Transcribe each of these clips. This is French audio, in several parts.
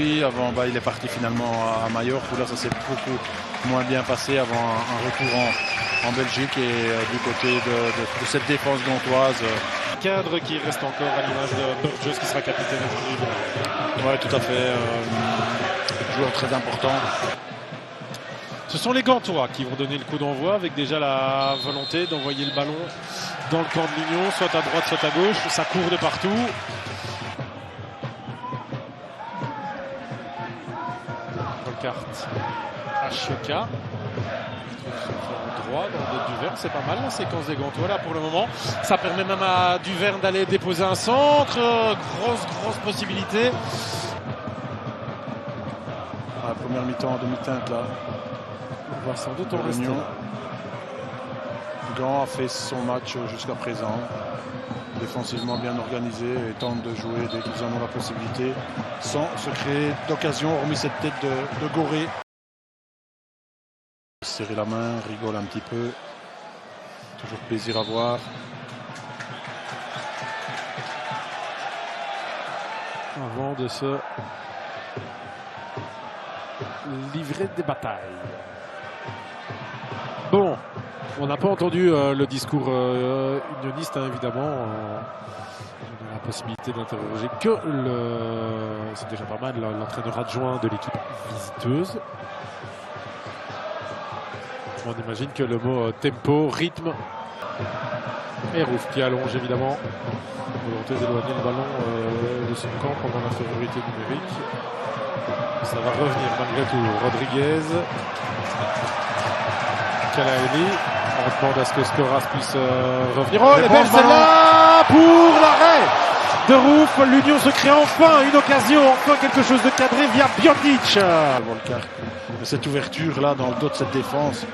aujourd'hui. Avant, il est parti finalement à Majorque, où là ça s'est beaucoup moins bien passé avant un retour en Belgique et du côté de cette défense gantoise. Cadre qui reste encore à l'image de Burgess qui sera capitaine aujourd'hui. Oui, tout à fait. Joueur très important. Ce sont les Gantois qui vont donner le coup d'envoi avec déjà la volonté d'envoyer le ballon dans le camp de l'Union, soit à droite, soit à gauche. Ça court de partout. Carte Ashoka droit dans le Duverne, c'est pas mal la séquence des Gantois là pour le moment. Ça permet même à Duverne d'aller déposer un centre. Grosse possibilité. La première mi-temps en demi-teinte là. On va sans doute en rester. Gand a fait son match jusqu'à présent. Défensivement bien organisé et tente de jouer dès qu'ils en ont la possibilité sans se créer d'occasion, hormis cette tête de Goré. Serrer la main, rigole un petit peu. Toujours plaisir à voir. Avant de se livrer des batailles. Bon, on n'a pas entendu le discours unioniste, hein, évidemment. On a la possibilité d'interroger que c'est déjà pas mal, l'entraîneur adjoint de l'équipe visiteuse. On imagine que le mot tempo, rythme, et Rouf qui allonge évidemment. Volonté d'éloigner le ballon de son camp pendant l'infériorité numérique. Ça va revenir malgré tout. Rodriguez. Kalaeli. On demande à ce que Skoras puisse revenir. Oh, elle est belle celle-là pour l'arrêt de Rouf. L'Union se crée enfin une occasion, enfin quelque chose de cadré via Bjordic. Cette ouverture là dans le dos de cette défense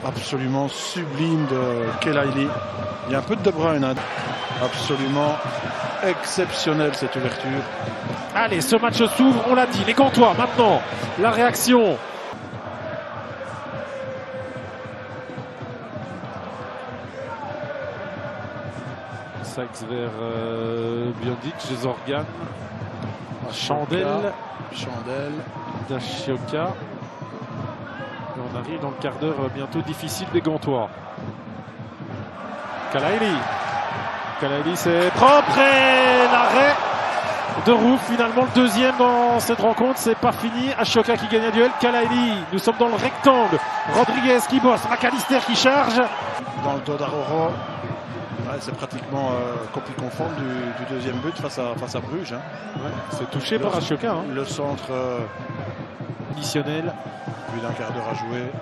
absolument sublime de Kelaili. Il y a un peu de Bruyne, hein. Absolument exceptionnel cette ouverture. Allez, ce match s'ouvre, on l'a dit, les Gantois maintenant, la réaction. Saxe vers Bjordic, Zorgan, Chandel, Dashioka. On arrive dans le quart d'heure bientôt difficile des Gantois. Kalaeli, c'est propre et l'arrêt de Rouf. Finalement, le deuxième dans cette rencontre, c'est pas fini. Ashoka qui gagne un duel. Kalaeli, nous sommes dans le rectangle. Rodriguez qui bosse, McAllister qui charge. Dans le dos d'Aroro, c'est pratiquement copie conforme du deuxième but face à Bruges. Hein. Ouais, c'est touché par Ashoka. Hein. Le centre additionnel. Plus d'un quart d'heure à jouer.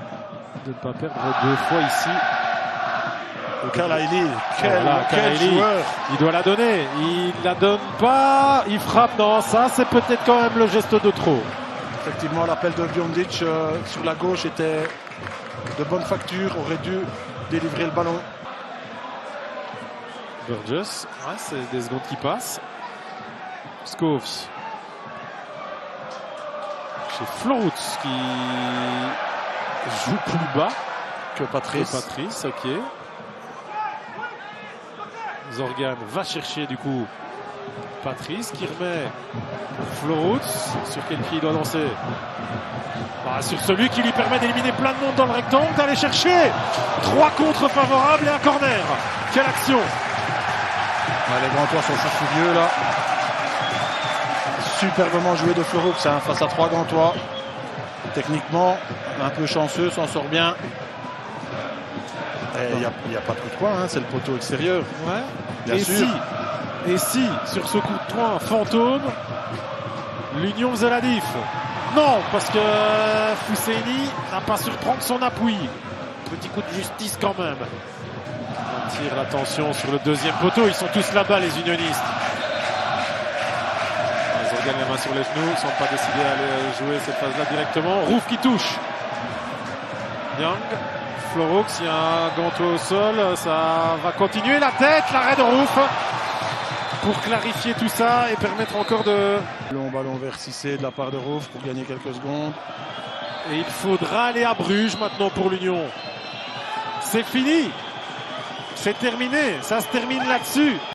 De ne pas perdre deux fois ici. Kalaeli, quel joueur! Il doit la donner. Il la donne pas. Il frappe. Non, ça c'est peut-être quand même le geste de trop. Effectivement, l'appel de Bjordic sur la gauche était de bonne facture. Aurait dû délivrer le ballon. Burgess, ouais, c'est des secondes qui passent. Schoofs. Chez Florutz qui joue plus bas que Patrice. Ok. Zorgan va chercher du coup Patrice qui remet Florutz. Sur quel pied il doit lancer? Sur celui qui lui permet d'éliminer plein de monde dans le rectangle, d'aller chercher 3 contre favorables et un corner. Quelle action! Les Gantois sont furieux là. Superbement joué de Florutz hein, face à 3 Gantois. Techniquement, un peu chanceux, s'en sort bien. Il n'y a pas de coup de poing, hein, c'est le poteau extérieur. Ouais. Bien sûr. Et si, sur ce coup de poing fantôme, l'Union faisait la diff? Non, parce que Fusseini n'a pas su reprendre son appui. Petit coup de justice quand même. On tire l'attention sur le deuxième poteau. Ils sont tous là-bas, les unionistes. Ils regardent les mains sur les genoux. Ils ne sont pas décidés à aller jouer cette phase-là directement. Rouf qui touche. Young. Florux, il y a un Gantois au sol. Ça va continuer. La tête, l'arrêt de Rouf. Pour clarifier tout ça et permettre encore de... Long ballon vers Cissé de la part de Rouf pour gagner quelques secondes. Et il faudra aller à Bruges maintenant pour l'Union. C'est fini. C'est terminé. Ça se termine là-dessus.